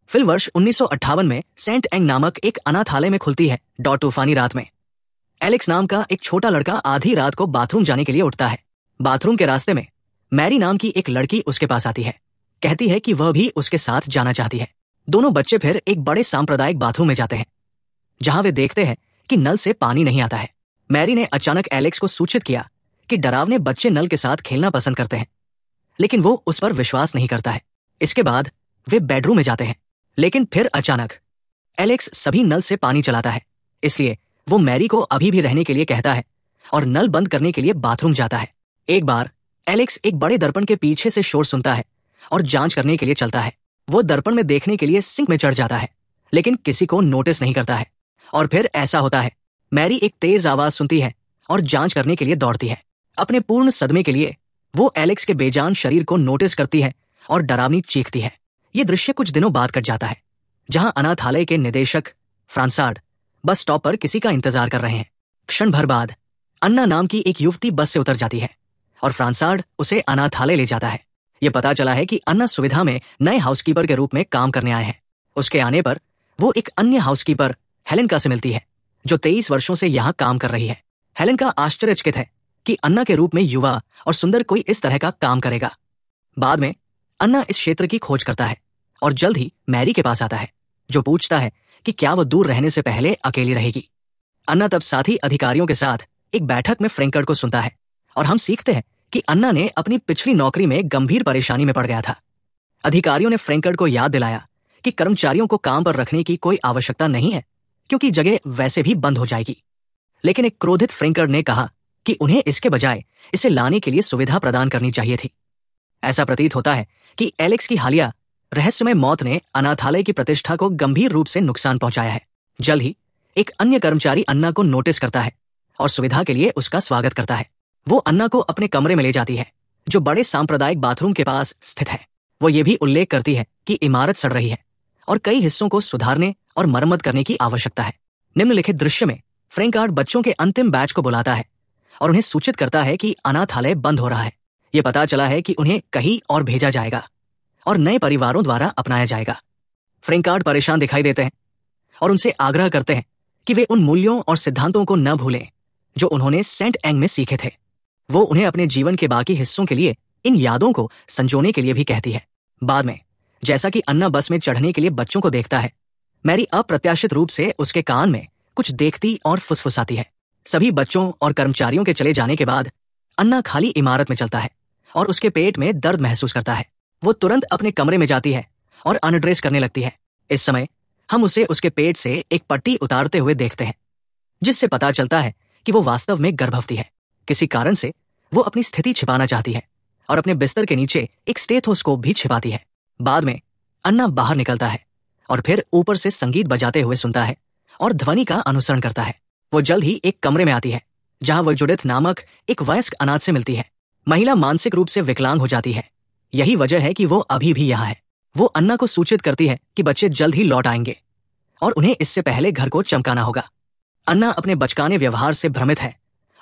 Film वर्ष 1958 में Saint एंग नामक एक अनाथालय में खुलती है। तूफानी रात में एलेक्स नाम का एक छोटा लड़का आधी रात को बाथरूम जाने के लिए उठता है। बाथरूम के रास्ते में मैरी नाम की एक लड़की उसके पास आती है, कहती है कि वह भी उसके साथ जाना चाहती है। दोनों बच्चे फिर एक बड़े सांप्रदायिक बाथरूम में जाते हैं, जहां वे देखते हैं कि नल से पानी नहीं आता है। मैरी ने अचानक एलेक्स को सूचित किया कि डरावने बच्चे नल के साथ खेलना पसंद करते हैं, लेकिन वो उस पर विश्वास नहीं करता है। इसके बाद वे बेडरूम में जाते हैं, लेकिन फिर अचानक एलेक्स सभी नल से पानी चलाता है, इसलिए वो मैरी को अभी भी रहने के लिए कहता है और नल बंद करने के लिए बाथरूम जाता है। एक बार एलेक्स एक बड़े दर्पण के पीछे से शोर सुनता है और जांच करने के लिए चलता है। वो दर्पण में देखने के लिए सिंक में चढ़ जाता है, लेकिन किसी को नोटिस नहीं करता है। और फिर ऐसा होता है, मैरी एक तेज आवाज सुनती है और जांच करने के लिए दौड़ती है। अपने पूर्ण सदमे के लिए वो एलेक्स के बेजान शरीर को नोटिस करती है और डरावनी चीखती है। ये दृश्य कुछ दिनों बाद कट जाता है, जहां अनाथालय के निदेशक फ्रांसार्ड बस स्टॉप पर किसी का इंतजार कर रहे हैं। क्षण भर बाद अन्ना नाम की एक युवती बस से उतर जाती है और फ्रांसार्ड उसे अनाथालय ले जाता है। यह पता चला है कि अन्ना सुविधा में नए हाउसकीपर के रूप में काम करने आए हैं। उसके आने पर वो एक अन्य हाउसकीपर हेलेनका से मिलती है, जो 23 वर्षों से यहाँ काम कर रही है। हेलेनका आश्चर्यचकित है कि अन्ना के रूप में युवा और सुंदर कोई इस तरह का काम करेगा। बाद में अन्ना इस क्षेत्र की खोज करता है और जल्द ही मैरी के पास आता है, जो पूछता है कि क्या वो दूर रहने से पहले अकेली रहेगी। अन्ना तब साथी अधिकारियों के साथ एक बैठक में फ्रैंकर्ड को सुनता है और हम सीखते हैं कि अन्ना ने अपनी पिछली नौकरी में गंभीर परेशानी में पड़ गया था। अधिकारियों ने फ्रैंकर्ड को याद दिलाया कि कर्मचारियों को काम पर रखने की कोई आवश्यकता नहीं है, क्योंकि जगह वैसे भी बंद हो जाएगी। लेकिन एक क्रोधित फ्रैंकर्ड ने कहा कि उन्हें इसके बजाय इसे लाने के लिए सुविधा प्रदान करनी चाहिए थी। ऐसा प्रतीत होता है कि एलेक्स की हालिया रहस्यमय मौत ने अनाथालय की प्रतिष्ठा को गंभीर रूप से नुकसान पहुंचाया है। जल्द ही एक अन्य कर्मचारी अन्ना को नोटिस करता है और सुविधा के लिए उसका स्वागत करता है। वो अन्ना को अपने कमरे में ले जाती है, जो बड़े सांप्रदायिक बाथरूम के पास स्थित है। वो ये भी उल्लेख करती है कि इमारत सड़ रही है और कई हिस्सों को सुधारने और मरम्मत करने की आवश्यकता है। निम्नलिखित दृश्य में फ्रैंकार्ड बच्चों के अंतिम बैच को बुलाता है और उन्हें सूचित करता है कि अनाथालय बंद हो रहा है। ये पता चला है कि उन्हें कहीं और भेजा जाएगा और नए परिवारों द्वारा अपनाया जाएगा। फ्रैंकार्ड परेशान दिखाई देते हैं और उनसे आग्रह करते हैं कि वे उन मूल्यों और सिद्धांतों को न भूलें जो उन्होंने सेंट एंग में सीखे थे। वो उन्हें अपने जीवन के बाकी हिस्सों के लिए इन यादों को संजोने के लिए भी कहती है। बाद में जैसा कि अन्ना बस में चढ़ने के लिए बच्चों को देखता है, मैरी अप्रत्याशित रूप से उसके कान में कुछ देखती और फुसफुसाती है। सभी बच्चों और कर्मचारियों के चले जाने के बाद अन्ना खाली इमारत में चलता है और उसके पेट में दर्द महसूस करता है। वो तुरंत अपने कमरे में जाती है और अनड्रेस करने लगती है। इस समय हम उसे उसके पेट से एक पट्टी उतारते हुए देखते हैं, जिससे पता चलता है कि वो वास्तव में गर्भवती है। किसी कारण से वो अपनी स्थिति छिपाना चाहती है और अपने बिस्तर के नीचे एक स्टेथोस्कोप भी छिपाती है। बाद में अन्ना बाहर निकलता है और फिर ऊपर से संगीत बजाते हुए सुनता है और ध्वनि का अनुसरण करता है। वो जल्द ही एक कमरे में आती है, जहां वो जुडिथ नामक एक वयस्क अनाथ से मिलती है। महिला मानसिक रूप से विकलांग हो जाती है। यही वजह है कि वो अभी भी यहाँ है। वो अन्ना को सूचित करती है कि बच्चे जल्द ही लौट आएंगे और उन्हें इससे पहले घर को चमकाना होगा। अन्ना अपने बचकाने व्यवहार से भ्रमित है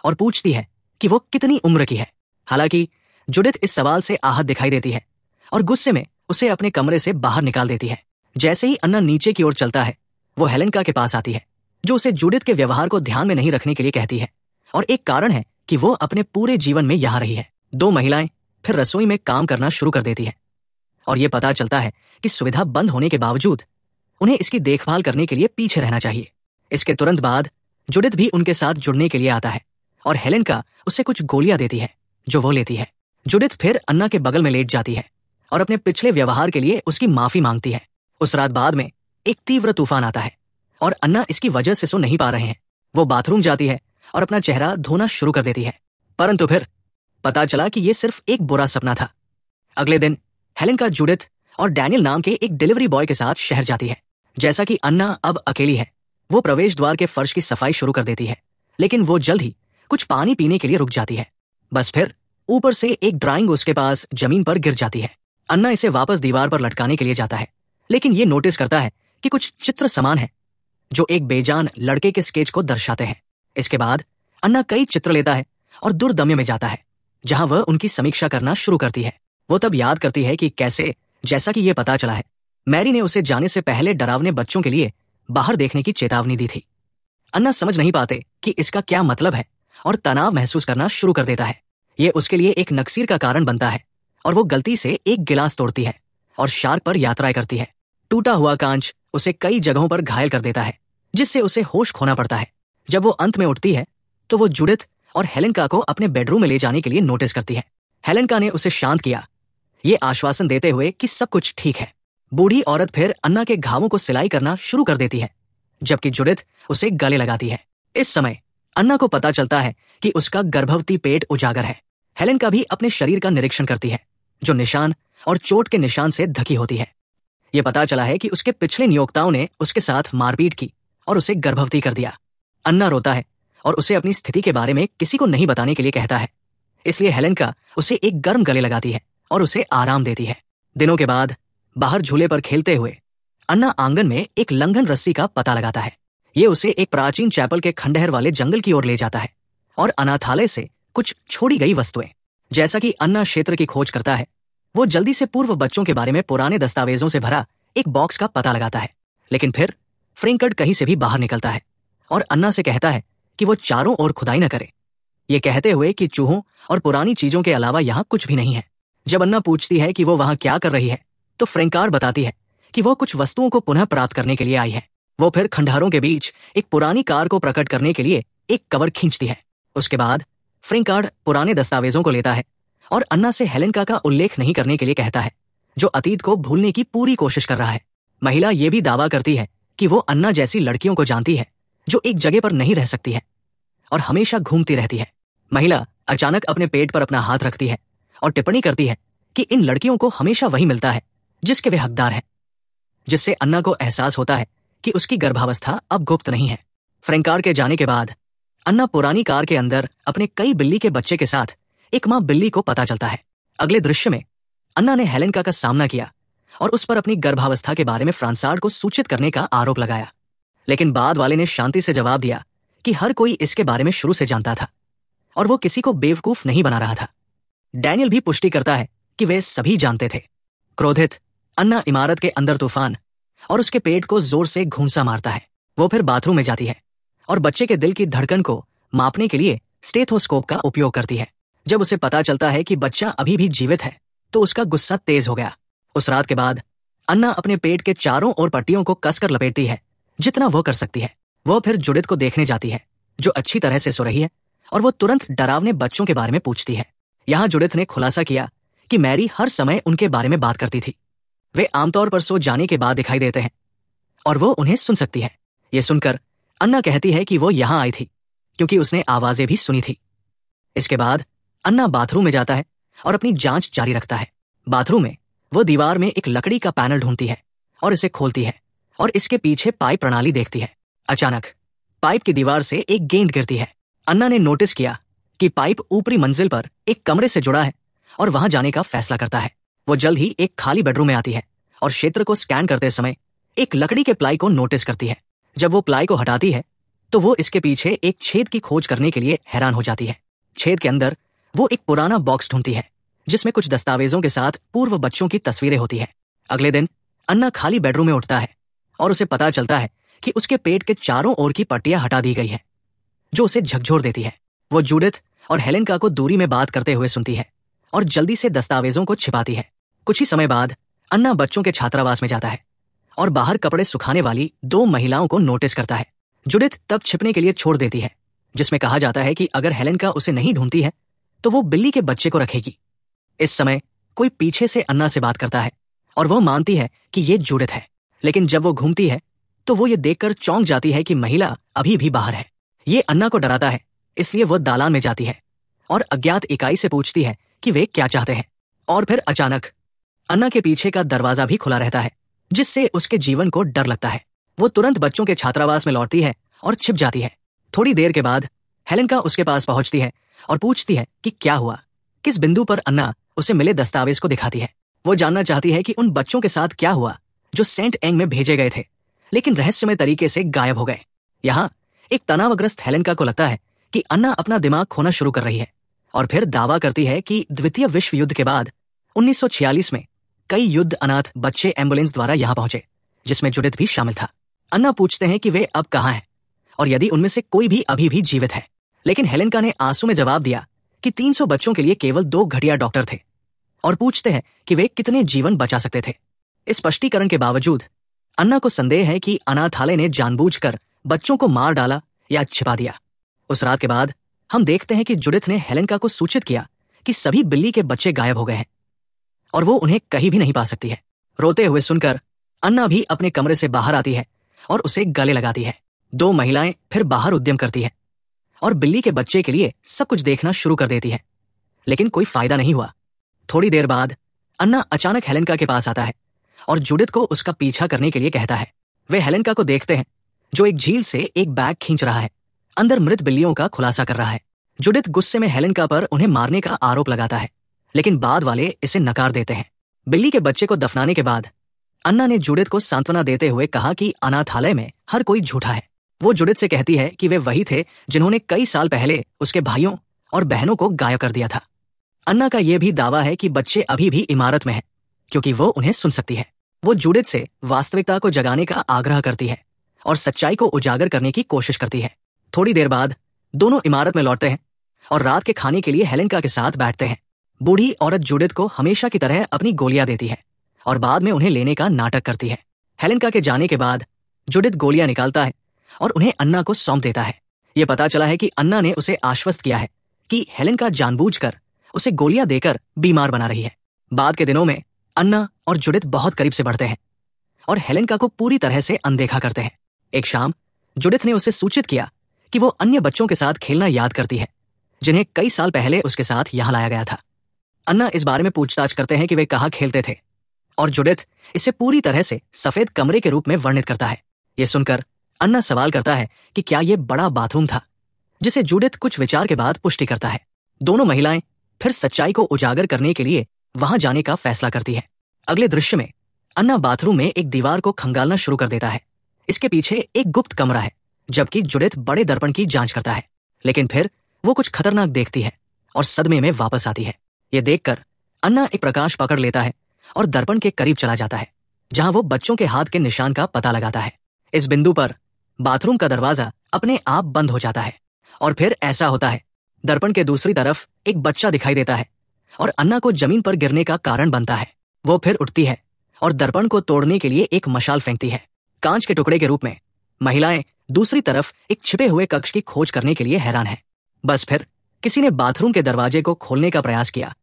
और पूछती है कि वो कितनी उम्र की है। हालांकि जुडिथ इस सवाल से आहत दिखाई देती है और गुस्से में उसे अपने कमरे से बाहर निकाल देती है। जैसे ही अन्ना नीचे की ओर चलता है, वो हेलेनका के पास आती है, जो उसे जुडिथ के व्यवहार को ध्यान में नहीं रखने के लिए कहती है और एक कारण है कि वो अपने पूरे जीवन में यहाँ रही है। दो महिलाएं फिर रसोई में काम करना शुरू कर देती है और ये पता चलता है कि सुविधा बंद होने के बावजूद उन्हें इसकी देखभाल करने के लिए पीछे रहना चाहिए। इसके तुरंत बाद जुडिथ भी उनके साथ जुड़ने के लिए आता है और हेलेनका उसे कुछ गोलियां देती है, जो वो लेती है। जुडिथ फिर अन्ना के बगल में लेट जाती है और अपने पिछले व्यवहार के लिए उसकी माफी मांगती है। उस रात बाद में एक तीव्र तूफान आता है और अन्ना इसकी वजह से सो नहीं पा रहे हैं। वो बाथरूम जाती है और अपना चेहरा धोना शुरू कर देती है, परंतु फिर पता चला कि ये सिर्फ एक बुरा सपना था। अगले दिन हेलेनका जुडिथ और डैनियल नाम के एक डिलीवरी बॉय के साथ शहर जाती है। जैसा कि अन्ना अब अकेली है, वो प्रवेश द्वार के फर्श की सफाई शुरू कर देती है, लेकिन वो जल्द ही कुछ पानी पीने के लिए रुक जाती है। बस फिर ऊपर से एक ड्राइंग उसके पास जमीन पर गिर जाती है। अन्ना इसे वापस दीवार पर लटकाने के लिए जाता है, लेकिन ये नोटिस करता है कि कुछ चित्र समान है जो एक बेजान लड़के के स्केच को दर्शाते हैं। इसके बाद अन्ना कई चित्र लेता है और दुर्दम्य में जाता है, जहां वह उनकी समीक्षा करना शुरू करती है। वो तब याद करती है कि कैसे, जैसा कि ये पता चला है, मैरी ने उसे जाने से पहले डरावने बच्चों के लिए बाहर देखने की चेतावनी दी थी। अन्ना समझ नहीं पाते कि इसका क्या मतलब है और तनाव महसूस करना शुरू कर देता है। ये उसके लिए एक नक्सीर का कारण बनता है और वो गलती से एक गिलास तोड़ती है और शार्क पर यात्राएं करती है। टूटा हुआ कांच उसे कई जगहों पर घायल कर देता है, जिससे उसे होश खोना पड़ता है। जब वो अंत में उठती है तो वो जुडिथ और हेलेनका को अपने बेडरूम में ले जाने के लिए नोटिस करती है। हेलेनका ने उसे शांत किया, ये आश्वासन देते हुए कि सब कुछ ठीक है। बूढ़ी औरत फिर अन्ना के घावों को सिलाई करना शुरू कर देती है, जबकि जुडिथ उसे गले लगाती है। इस समय अन्ना को पता चलता है कि उसका गर्भवती पेट उजागर है। हेलेनका भी अपने शरीर का निरीक्षण करती है, जो निशान और चोट के निशान से ढकी होती है। यह पता चला है कि उसके पिछले नियोक्ताओं ने उसके साथ मारपीट की और उसे गर्भवती कर दिया। अन्ना रोता है और उसे अपनी स्थिति के बारे में किसी को नहीं बताने के लिए कहता है। इसलिए हेलेनका उसे एक गर्म गले लगाती है और उसे आराम देती है। दिनों के बाद बाहर झूले पर खेलते हुए अन्ना आंगन में एक लंघन रस्सी का पता लगाता है। ये उसे एक प्राचीन चैपल के खंडहर वाले जंगल की ओर ले जाता है और अनाथालय से कुछ छोड़ी गई वस्तुएं। जैसा कि अन्ना क्षेत्र की खोज करता है, वो जल्दी से पूर्व बच्चों के बारे में पुराने दस्तावेजों से भरा एक बॉक्स का पता लगाता है। लेकिन फिर फ्रिंकर्ड कहीं से भी बाहर निकलता है और अन्ना से कहता है कि वो चारों ओर खुदाई न करे, ये कहते हुए कि चूहों और पुरानी चीजों के अलावा यहाँ कुछ भी नहीं है। जब अन्ना पूछती है कि वो वहां क्या कर रही है, तो फ्रेंकार बताती है कि वो कुछ वस्तुओं को पुनः प्राप्त करने के लिए आई है। वो फिर खंडहरों के बीच एक पुरानी कार को प्रकट करने के लिए एक कवर खींचती है। उसके बाद फ्रेंकार्ड पुराने दस्तावेजों को लेता है और अन्ना से हेलेनका का उल्लेख नहीं करने के लिए कहता है, जो अतीत को भूलने की पूरी कोशिश कर रहा है। महिला ये भी दावा करती है कि वो अन्ना जैसी लड़कियों को जानती है जो एक जगह पर नहीं रह सकती है और हमेशा घूमती रहती है। महिला अचानक अपने पेट पर अपना हाथ रखती है और टिप्पणी करती है कि इन लड़कियों को हमेशा वही मिलता है जिसके वे हकदार हैं, जिससे अन्ना को एहसास होता है कि उसकी गर्भावस्था अब गुप्त नहीं है। फ्रेंकार के जाने के बाद अन्ना पुरानी कार के अंदर अपने कई बिल्ली के बच्चे के साथ एक मां बिल्ली को पता चलता है। अगले दृश्य में अन्ना ने हेलेनका का सामना किया और उस पर अपनी गर्भावस्था के बारे में फ्रांसार्ड को सूचित करने का आरोप लगाया। लेकिन बाद वाले ने शांति से जवाब दिया कि हर कोई इसके बारे में शुरू से जानता था और वो किसी को बेवकूफ नहीं बना रहा था। डैनियल भी पुष्टि करता है कि वे सभी जानते थे। क्रोधित अन्ना इमारत के अंदर तूफान और उसके पेट को जोर से घूंसा मारता है। वो फिर बाथरूम में जाती है और बच्चे के दिल की धड़कन को मापने के लिए स्टेथोस्कोप का उपयोग करती है। जब उसे पता चलता है कि बच्चा अभी भी जीवित है, तो उसका गुस्सा तेज हो गया। उस रात के बाद अन्ना अपने पेट के चारों ओर पट्टियों को कसकर लपेटती है जितना वो कर सकती है। वो फिर जुडिथ को देखने जाती है, जो अच्छी तरह से सो रही है, और वो तुरंत डरावने बच्चों के बारे में पूछती है। यहाँ जुडिथ ने खुलासा किया कि मैरी हर समय उनके बारे में बात करती थी। वे आमतौर पर सो जाने के बाद दिखाई देते हैं और वो उन्हें सुन सकती है। ये सुनकर अन्ना कहती है कि वो यहाँ आई थी क्योंकि उसने आवाजें भी सुनी थी। इसके बाद अन्ना बाथरूम में जाता है और अपनी जांच जारी रखता है। बाथरूम में वो दीवार में एक लकड़ी का पैनल ढूंढती है और इसे खोलती है और इसके पीछे पाइप प्रणाली देखती है। अचानक पाइप की दीवार से एक गेंद गिरती है। अन्ना ने नोटिस किया कि पाइप ऊपरी मंजिल पर एक कमरे से जुड़ा है और वहां जाने का फैसला करता है। वो जल्द ही एक खाली बेडरूम में आती है और क्षेत्र को स्कैन करते समय एक लकड़ी के प्लाई को नोटिस करती है। जब वो प्लाई को हटाती है तो वो इसके पीछे एक छेद की खोज करने के लिए हैरान हो जाती है। छेद के अंदर वो एक पुराना बॉक्स ढूंढती है जिसमें कुछ दस्तावेजों के साथ पूर्व बच्चों की तस्वीरें होती है। अगले दिन अन्ना खाली बेडरूम में उठता है और उसे पता चलता है कि उसके पेट के चारों ओर की पट्टियां हटा दी गई है, जो उसे झकझोर देती है। वो जुडिथ और हेलेनका को दूरी में बात करते हुए सुनती है और जल्दी से दस्तावेजों को छिपाती है। कुछ ही समय बाद अन्ना बच्चों के छात्रावास में जाता है और बाहर कपड़े सुखाने वाली 2 महिलाओं को नोटिस करता है। जुडिथ तब छिपने के लिए छोड़ देती है, जिसमें कहा जाता है कि अगर हेलेनका उसे नहीं ढूंढती है तो वो बिल्ली के बच्चे को रखेगी। इस समय कोई पीछे से अन्ना से बात करता है और वो मानती है कि ये जुडिथ है। लेकिन जब वो घूमती है तो वो ये देखकर चौंक जाती है कि महिला अभी भी बाहर है। ये अन्ना को डराता है, इसलिए वो दालान में जाती है और अज्ञात इकाई से पूछती है कि वे क्या चाहते हैं। और फिर अचानक अन्ना के पीछे का दरवाजा भी खुला रहता है, जिससे उसके जीवन को डर लगता है। वो तुरंत बच्चों के छात्रावास में लौटती है और छिप जाती है। थोड़ी देर के बाद हेलेनका उसके पास पहुंचती है और पूछती है कि क्या हुआ। किस बिंदु पर अन्ना उसे मिले दस्तावेज को दिखाती है। वो जानना चाहती है कि उन बच्चों के साथ क्या हुआ जो सेंट एंग में भेजे गए थे, लेकिन रहस्यमय तरीके से गायब हो गए। यहाँ एक तनावग्रस्त हेलेनका को लगता है कि अन्ना अपना दिमाग खोना शुरू कर रही है और फिर दावा करती है कि द्वितीय विश्व युद्ध के बाद 1946 में कई युद्ध अनाथ बच्चे एम्बुलेंस द्वारा यहाँ पहुंचे, जिसमें जुडिथ भी शामिल था। अन्ना पूछते हैं कि वे अब कहाँ हैं और यदि उनमें से कोई भी अभी भी जीवित है। लेकिन हेलेनका ने आंसू में जवाब दिया कि 300 बच्चों के लिए केवल 2 घटिया डॉक्टर थे और पूछते हैं कि वे कितने जीवन बचा सकते थे। इस स्पष्टीकरण के बावजूद अन्ना को संदेह है कि अनाथालय ने जानबूझकर बच्चों को मार डाला या छिपा दिया। उस रात के बाद हम देखते हैं कि जुडिथ ने हेलेनका को सूचित किया कि सभी बिल्ली के बच्चे गायब हो गए हैं और वो उन्हें कहीं भी नहीं पा सकती है। रोते हुए सुनकर अन्ना भी अपने कमरे से बाहर आती है और उसे गले लगाती है। 2 महिलाएं फिर बाहर उद्यम करती हैं और बिल्ली के बच्चे के लिए सब कुछ देखना शुरू कर देती है, लेकिन कोई फायदा नहीं हुआ। थोड़ी देर बाद अन्ना अचानक हेलेनका के पास आता है और जुडिथ को उसका पीछा करने के लिए कहता है। वे हेलेनका को देखते हैं जो एक झील से एक बैग खींच रहा है, अंदर मृत बिल्लियों का खुलासा कर रहा है। जुडिथ गुस्से में हेलेनका पर उन्हें मारने का आरोप लगाता है, लेकिन बाद वाले इसे नकार देते हैं। बिल्ली के बच्चे को दफनाने के बाद अन्ना ने जुडिथ को सांत्वना देते हुए कहा कि अनाथालय में हर कोई झूठा है। वो जुडिथ से कहती है कि वे वही थे जिन्होंने कई साल पहले उसके भाइयों और बहनों को गायब कर दिया था। अन्ना का यह भी दावा है कि बच्चे अभी भी इमारत में हैं, क्योंकि वो उन्हें सुन सकती है। वो जुडिथ से वास्तविकता को जगाने का आग्रह करती है और सच्चाई को उजागर करने की कोशिश करती है। थोड़ी देर बाद दोनों इमारत में लौटते हैं और रात के खाने के लिए हेलेनका के साथ बैठते हैं। बूढ़ी औरत जुडिथ को हमेशा की तरह अपनी गोलियां देती है और बाद में उन्हें लेने का नाटक करती है। हेलेनका के जाने के बाद जुडिथ गोलियां निकालता है और उन्हें अन्ना को सौंप देता है। यह पता चला है कि अन्ना ने उसे आश्वस्त किया है कि हेलेनका जानबूझकर उसे गोलियां देकर बीमार बना रही है। बाद के दिनों में अन्ना और जुडिथ बहुत करीब से बढ़ते हैं और हेलेनका को पूरी तरह से अनदेखा करते हैं। एक शाम जुडिथ ने उसे सूचित किया कि वो अन्य बच्चों के साथ खेलना याद करती है, जिन्हें कई साल पहले उसके साथ यहां लाया गया था। अन्ना इस बारे में पूछताछ करते हैं कि वे कहाँ खेलते थे और जुडिथ इसे पूरी तरह से सफेद कमरे के रूप में वर्णित करता है। यह सुनकर अन्ना सवाल करता है कि क्या यह बड़ा बाथरूम था, जिसे जुडिथ कुछ विचार के बाद पुष्टि करता है। दोनों महिलाएं फिर सच्चाई को उजागर करने के लिए वहां जाने का फैसला करती है। अगले दृश्य में अन्ना बाथरूम में एक दीवार को खंगालना शुरू कर देता है। इसके पीछे एक गुप्त कमरा है, जबकि जुडिथ बड़े दर्पण की जांच करता है, लेकिन फिर वो कुछ खतरनाक देखती है और सदमे में वापस आती है। ये देखकर अन्ना एक प्रकाश पकड़ लेता है और दर्पण के करीब चला जाता है, जहां वो बच्चों के हाथ के निशान का पता लगाता है। इस बिंदु पर बाथरूम का दरवाजा अपने आप बंद हो जाता है और फिर ऐसा होता है, दर्पण के दूसरी तरफ एक बच्चा दिखाई देता है और अन्ना को जमीन पर गिरने का कारण बनता है। वो फिर उठती है और दर्पण को तोड़ने के लिए एक मशाल फेंकती है। कांच के टुकड़े के रूप में महिलाएं दूसरी तरफ एक छिपे हुए कक्ष की खोज करने के लिए हैरान है। बस फिर किसी ने बाथरूम के दरवाजे को खोलने का प्रयास किया,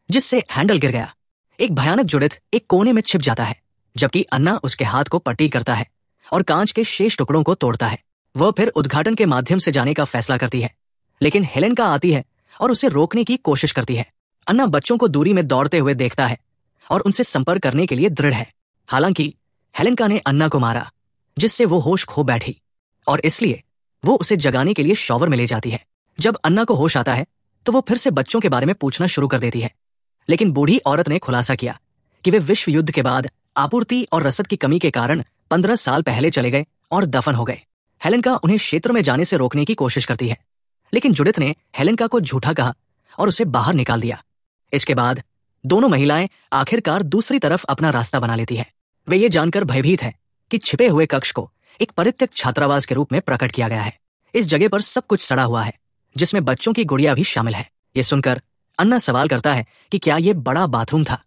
जिससे हैंडल गिर गया। एक भयानक जुडिथ एक कोने में छिप जाता है, जबकि अन्ना उसके हाथ को पट्टी करता है और कांच के शेष टुकड़ों को तोड़ता है। वह फिर उद्घाटन के माध्यम से जाने का फैसला करती है, लेकिन हेलेनका आती है और उसे रोकने की कोशिश करती है। अन्ना बच्चों को दूरी में दौड़ते हुए देखता है और उनसे संपर्क करने के लिए दृढ़ है। हालांकि हेलेनका ने अन्ना को मारा, जिससे वो होश खो बैठी और इसलिए वो उसे जगाने के लिए शॉवर में ले जाती है। जब अन्ना को होश आता है तो वो फिर से बच्चों के बारे में पूछना शुरू कर देती है, लेकिन बूढ़ी औरत ने खुलासा किया कि वे विश्व युद्ध के बाद आपूर्ति और रसद की कमी के कारण 15 साल पहले चले गए और दफन हो गए। हेलेनका उन्हें क्षेत्र में जाने से रोकने की कोशिश करती है, लेकिन जुडिथ ने हेलेनका को झूठा कहा और उसे बाहर निकाल दिया। इसके बाद दोनों महिलाएं आखिरकार दूसरी तरफ अपना रास्ता बना लेती है। वे ये जानकर भयभीत है कि छिपे हुए कक्ष को एक परित्यक्त छात्रावास के रूप में प्रकट किया गया है। इस जगह पर सब कुछ सड़ा हुआ है, जिसमें बच्चों की गुड़िया भी शामिल है। ये सुनकर अन्ना सवाल करता है कि क्या ये बड़ा बाथरूम था,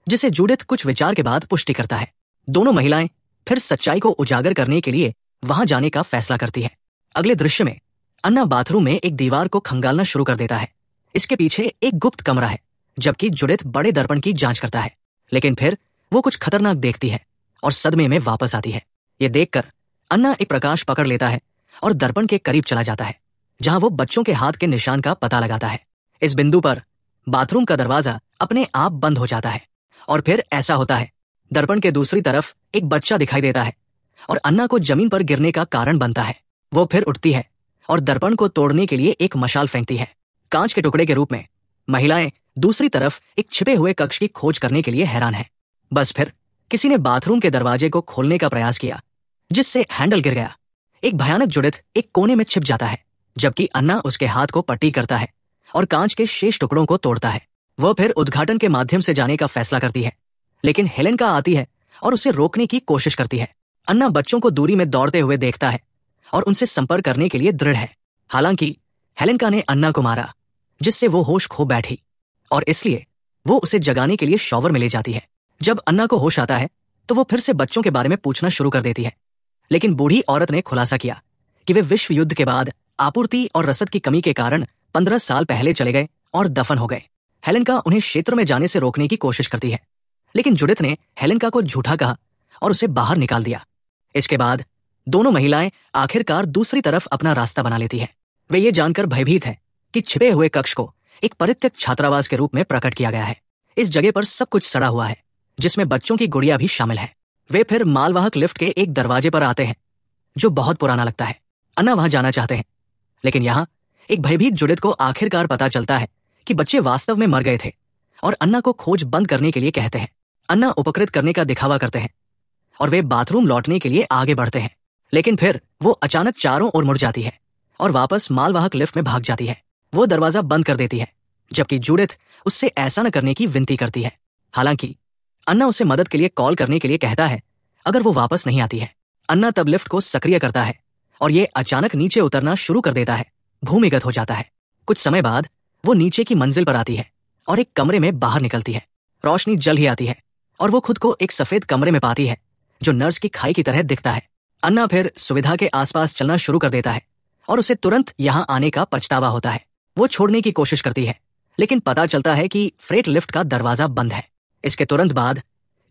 जिसे जुडिथ कुछ विचार के बाद पुष्टि करता है। दोनों महिलाएं फिर सच्चाई को उजागर करने के लिए वहां जाने का फैसला करती है। अगले दृश्य में अन्ना बाथरूम में एक दीवार को खंगालना शुरू कर देता है। इसके पीछे एक गुप्त कमरा है, जबकि जुडिथ बड़े दर्पण की जांच करता है, लेकिन फिर वो कुछ खतरनाक देखती है और सदमे में वापस आती है। ये देखकर अन्ना एक प्रकाश पकड़ लेता है और दर्पण के करीब चला जाता है, जहां वो बच्चों के हाथ के निशान का पता लगाता है। इस बिंदु पर बाथरूम का दरवाजा अपने आप बंद हो जाता है और फिर ऐसा होता है, दर्पण के दूसरी तरफ एक बच्चा दिखाई देता है और अन्ना को जमीन पर गिरने का कारण बनता है। वो फिर उठती है और दर्पण को तोड़ने के लिए एक मशाल फेंकती है। कांच के टुकड़े के रूप में महिलाएं दूसरी तरफ एक छिपे हुए कक्ष की खोज करने के लिए हैरान है। बस फिर किसी ने बाथरूम के दरवाजे को खोलने का प्रयास किया, जिससे हैंडल गिर गया। एक भयानक जुडिथ एक कोने में छिप जाता है, जबकि अन्ना उसके हाथ को पट्टी करता है और कांच के शेष टुकड़ों को तोड़ता है। वह फिर उद्घाटन के माध्यम से जाने का फैसला करती है, लेकिन हेलेनका आती है और उसे रोकने की कोशिश करती है। अन्ना बच्चों को दूरी में दौड़ते हुए देखता है और उनसे संपर्क करने के लिए दृढ़ है। हालांकि हेलेनका ने अन्ना को मारा, जिससे वो होश खो बैठी और इसलिए वो उसे जगाने के लिए शॉवर में ले जाती है। जब अन्ना को होश आता है तो वो फिर से बच्चों के बारे में पूछना शुरू कर देती है, लेकिन बूढ़ी औरत ने खुलासा किया कि वे विश्व युद्ध के बाद आपूर्ति और रसद की कमी के कारण 15 साल पहले चले गए और दफन हो गए। हेलेनका उन्हें क्षेत्र में जाने से रोकने की कोशिश करती है, लेकिन जुडिथ ने हेलेनका को झूठा कहा और उसे बाहर निकाल दिया। इसके बाद दोनों महिलाएं आखिरकार दूसरी तरफ अपना रास्ता बना लेती हैं। वे ये जानकर भयभीत हैं कि छिपे हुए कक्ष को एक परित्यक्त छात्रावास के रूप में प्रकट किया गया है। इस जगह पर सब कुछ सड़ा हुआ है, जिसमें बच्चों की गुड़िया भी शामिल है। वे फिर मालवाहक लिफ्ट के एक दरवाजे पर आते हैं जो बहुत पुराना लगता है। अन्ना वहां जाना चाहते हैं, लेकिन यहाँ एक भयभीत जुडिथ को आखिरकार पता चलता है कि बच्चे वास्तव में मर गए थे और अन्ना को खोज बंद करने के लिए कहते हैं। अन्ना उपकृत करने का दिखावा करते हैं और वे बाथरूम लौटने के लिए आगे बढ़ते हैं, लेकिन फिर वो अचानक चारों ओर मुड़ जाती है और वापस मालवाहक लिफ्ट में भाग जाती है। वो दरवाजा बंद कर देती है, जबकि जुडिथ उससे ऐसा न करने की विनती करती है। हालांकि अन्ना उसे मदद के लिए कॉल करने के लिए कहता है अगर वो वापस नहीं आती है। अन्ना तब लिफ्ट को सक्रिय करता है और ये अचानक नीचे उतरना शुरू कर देता है, भूमिगत हो जाता है। कुछ समय बाद वो नीचे की मंजिल पर आती है और एक कमरे में बाहर निकलती है। रोशनी जल्द ही आती है और वो खुद को एक सफेद कमरे में पाती है जो नर्स की खाई की तरह दिखता है। अन्ना फिर सुविधा के आसपास चलना शुरू कर देता है और उसे तुरंत यहाँ आने का पछतावा होता है। वो छोड़ने की कोशिश करती है, लेकिन पता चलता है कि फ्रेट लिफ्ट का दरवाजा बंद है। इसके तुरंत बाद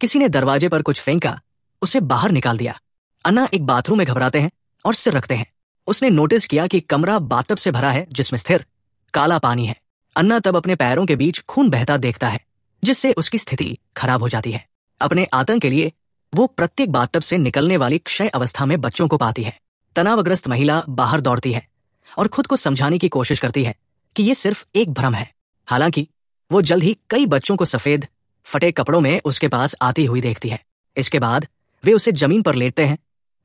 किसी ने दरवाजे पर कुछ फेंका, उसे बाहर निकाल दिया। अन्ना एक बाथरूम में घबराते हैं और सिर रखते हैं। उसने नोटिस किया कि कमरा बाथटब से भरा है जिसमें स्थिर काला पानी है। अन्ना तब अपने पैरों के बीच खून बहता देखता है, जिससे उसकी स्थिति खराब हो जाती है। अपने आतंक के लिए वो प्रत्येक बाथटब से निकलने वाली क्षय अवस्था में बच्चों को पाती है। तनावग्रस्त महिला बाहर दौड़ती है और खुद को समझाने की कोशिश करती है कि ये सिर्फ एक भ्रम है। हालांकि वो जल्द ही कई बच्चों को सफेद फटे कपड़ों में उसके पास आती हुई देखती है। इसके बाद वे उसे जमीन पर लेटते हैं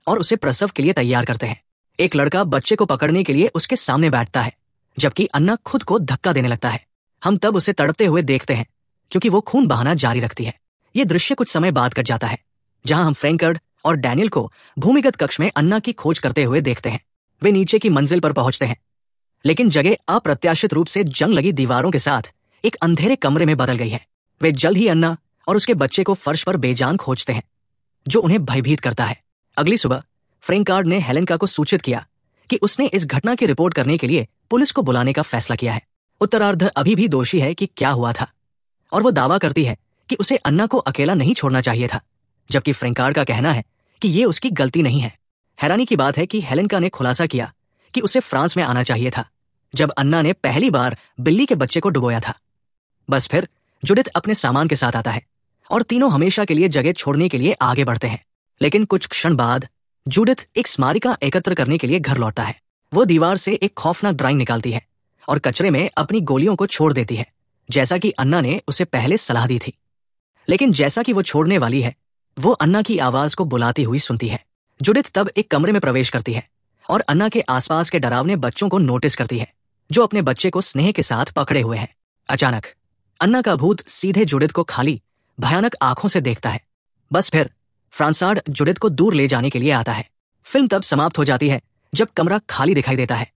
और उसे प्रसव के लिए तैयार करते हैं। एक लड़का बच्चे को पकड़ने के लिए उसके सामने बैठता है, जबकि अन्ना खुद को धक्का देने लगता है। हम तब उसे तड़पते हुए देखते हैं क्योंकि वो खून बहाना जारी रखती है। ये दृश्य कुछ समय बाद कट जाता है, जहां हम फ्रैंकर्ड और डैनियल को भूमिगत कक्ष में अन्ना की खोज करते हुए देखते हैं। वे नीचे की मंजिल पर पहुंचते हैं, लेकिन जगह अप्रत्याशित रूप से जंग लगी दीवारों के साथ एक अंधेरे कमरे में बदल गई है। वे जल्द ही अन्ना और उसके बच्चे को फर्श पर बेजान खोजते हैं, जो उन्हें भयभीत करता है। अगली सुबह फ्रैंकार्ड ने हेलेनका को सूचित किया कि उसने इस घटना की रिपोर्ट करने के लिए पुलिस को बुलाने का फैसला किया है। उत्तरार्ध अभी भी दोषी है कि क्या हुआ था, और वो दावा करती है कि उसे अन्ना को अकेला नहीं छोड़ना चाहिए था, जबकि फ्रैंकार्ड का कहना है कि ये उसकी गलती नहीं है। हैरानी की बात है कि हेलेनका ने खुलासा किया कि उसे फ्रांस में आना चाहिए था, जब अन्ना ने पहली बार बिल्ली के बच्चे को डुबोया था। बस फिर जुडिथ अपने सामान के साथ आता है और तीनों हमेशा के लिए जगह छोड़ने के लिए आगे बढ़ते हैं। लेकिन कुछ क्षण बाद जुडिथ एक स्मारिका एकत्र करने के लिए घर लौटता है। वो दीवार से एक खौफनाक ड्राइंग निकालती है और कचरे में अपनी गोलियों को छोड़ देती है, जैसा कि अन्ना ने उसे पहले सलाह दी थी। लेकिन जैसा कि वो छोड़ने वाली है, वो अन्ना की आवाज को बुलाती हुई सुनती है। जुडिथ तब एक कमरे में प्रवेश करती है और अन्ना के आसपास के डरावने बच्चों को नोटिस करती है, जो अपने बच्चे को स्नेह के साथ पकड़े हुए हैं। अचानक अन्ना का भूत सीधे जुडिथ को खाली भयानक आंखों से देखता है। बस फिर फ्रांसार्ड जुडिथ को दूर ले जाने के लिए आता है। फिल्म तब समाप्त हो जाती है जब कमरा खाली दिखाई देता है